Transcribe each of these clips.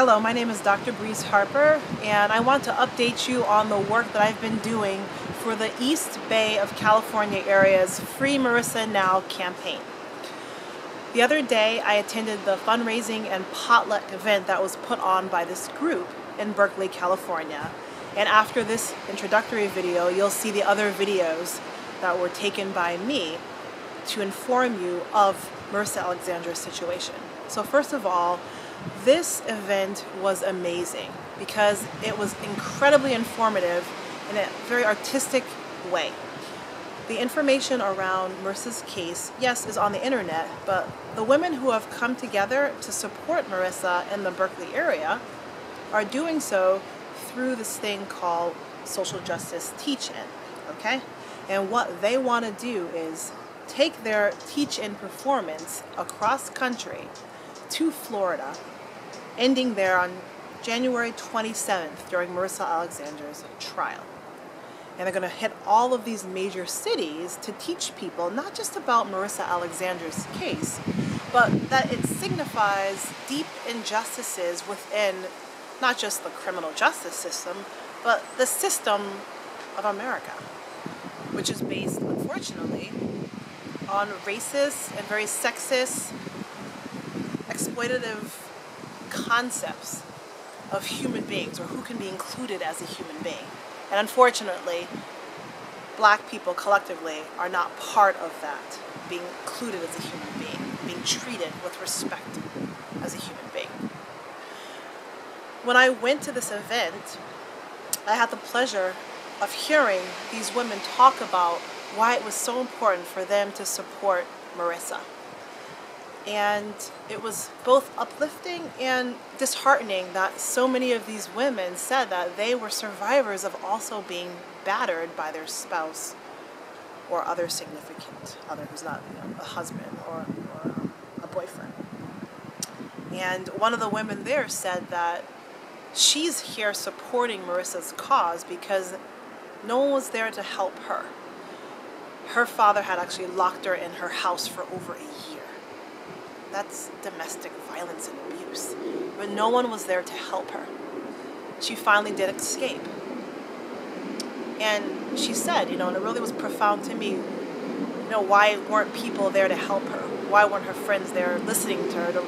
Hello, my name is Dr. Breeze Harper, and I want to update you on the work that I've been doing for the East Bay of California area's Free Marissa Now campaign. The other day, I attended the fundraising and potluck event that was put on by this group in Berkeley, California. And after this introductory video, you'll see the other videos that were taken by me to inform you of Marissa Alexander's situation. So first of all, this event was amazing because it was incredibly informative in a very artistic way. The information around Marissa's case, yes, is on the internet, but the women who have come together to support Marissa in the Berkeley area are doing so through this thing called social justice teach-in, okay? And what they want to do is take their teach-in performance across country to Florida, ending there on January 27th during Marissa Alexander's trial. And they're going to hit all of these major cities to teach people not just about Marissa Alexander's case, but that it signifies deep injustices within not just the criminal justice system, but the system of America, which is based, unfortunately, on racist and very sexist, exploitative concepts of human beings, or who can be included as a human being. And unfortunately, black people collectively are not part of that, being included as a human being, being treated with respect as a human being. When I went to this event, I had the pleasure of hearing these women talk about why it was so important for them to support Marissa. And it was both uplifting and disheartening that so many of these women said that they were survivors of also being battered by their spouse or other significant other who's not, a husband or a boyfriend. And one of the women there said that she's here supporting Marissa's cause because no one was there to help her. Her father had actually locked her in her house for over a year. That's domestic violence and abuse. But no one was there to help her. She finally did escape. And she said, and it really was profound to me, why weren't people there to help her? Why weren't her friends there listening to her, to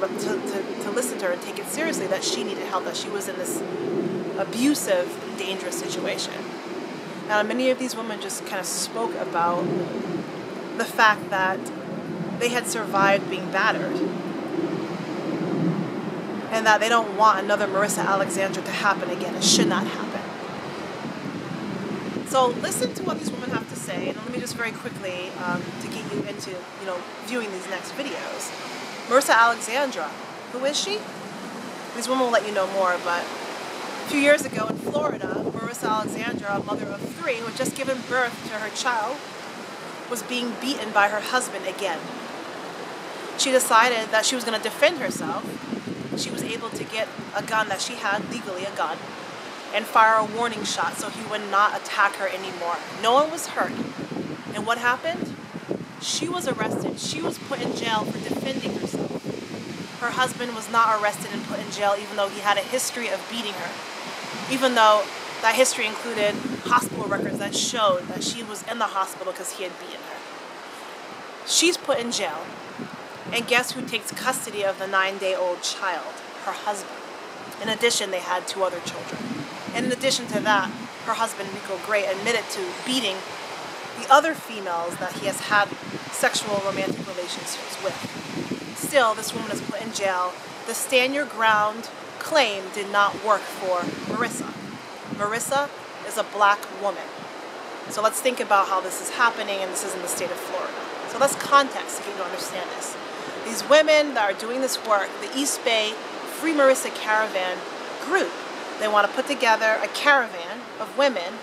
listen to her and take it seriously that she needed help, that she was in this abusive and dangerous situation? Now, many of these women just kind of spoke about the fact that they had survived being battered and that they don't want another Marissa Alexander to happen again. It should not happen. So listen to what these women have to say, and let me just very quickly to get you into viewing these next videos. Marissa Alexandra, who is she? These women will let you know more, but a few years ago in Florida, Marissa Alexandra, a mother of 3 who had just given birth to her child, was being beaten by her husband again. She decided that she was going to defend herself. She was able to get a gun that she had, legally a gun, and fire a warning shot so he would not attack her anymore. No one was hurt. And what happened? She was arrested. She was put in jail for defending herself. Her husband was not arrested and put in jail even though he had a history of beating her. Even though that history included hospital records that showed that she was in the hospital because he had beaten her. She's put in jail. And guess who takes custody of the 9-day-old child? Her husband. In addition, they had 2 other children. And in addition to that, her husband, Rico Gray, admitted to beating the other females that he has had sexual romantic relationships with. Still, this woman is put in jail. The stand your ground claim did not work for Marissa. Marissa is a black woman. So let's think about how this is happening, and this is in the state of Florida. So that's context to get you to understand this. These women that are doing this work, the East Bay Free Marissa Caravan group, they want to put together a caravan of women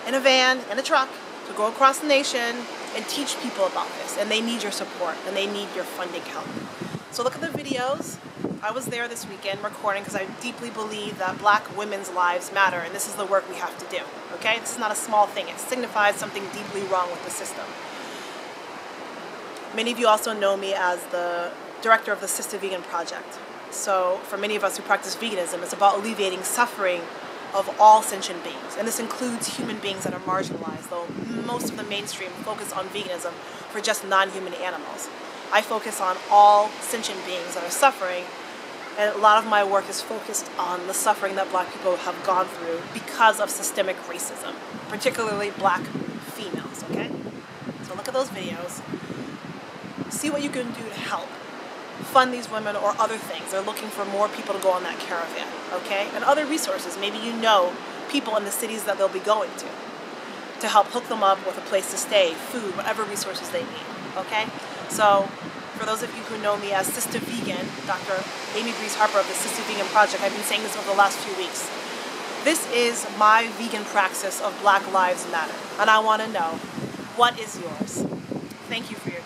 in a van, in a truck, to go across the nation and teach people about this. And they need your support, and they need your funding help. So look at the videos. I was there this weekend recording because I deeply believe that black women's lives matter, and this is the work we have to do, okay? This is not a small thing. It signifies something deeply wrong with the system. Many of you also know me as the director of the Sister Vegan Project. So for many of us who practice veganism, it's about alleviating suffering of all sentient beings. And this includes human beings that are marginalized, though most of the mainstream focus on veganism for just non-human animals. I focus on all sentient beings that are suffering, and a lot of my work is focused on the suffering that black people have gone through because of systemic racism, particularly black females, okay? So look at those videos, see what you can do to help fund these women or other things. They're looking for more people to go on that caravan, okay? And other resources. Maybe you know people in the cities that they'll be going to help hook them up with a place to stay, food, whatever resources they need, okay? So for those of you who know me as Sister Vegan, Dr. Amy Breeze Harper of the Sister Vegan Project, I've been saying this over the last few weeks. This is my vegan praxis of Black Lives Matter, and I want to know, what is yours? Thank you for your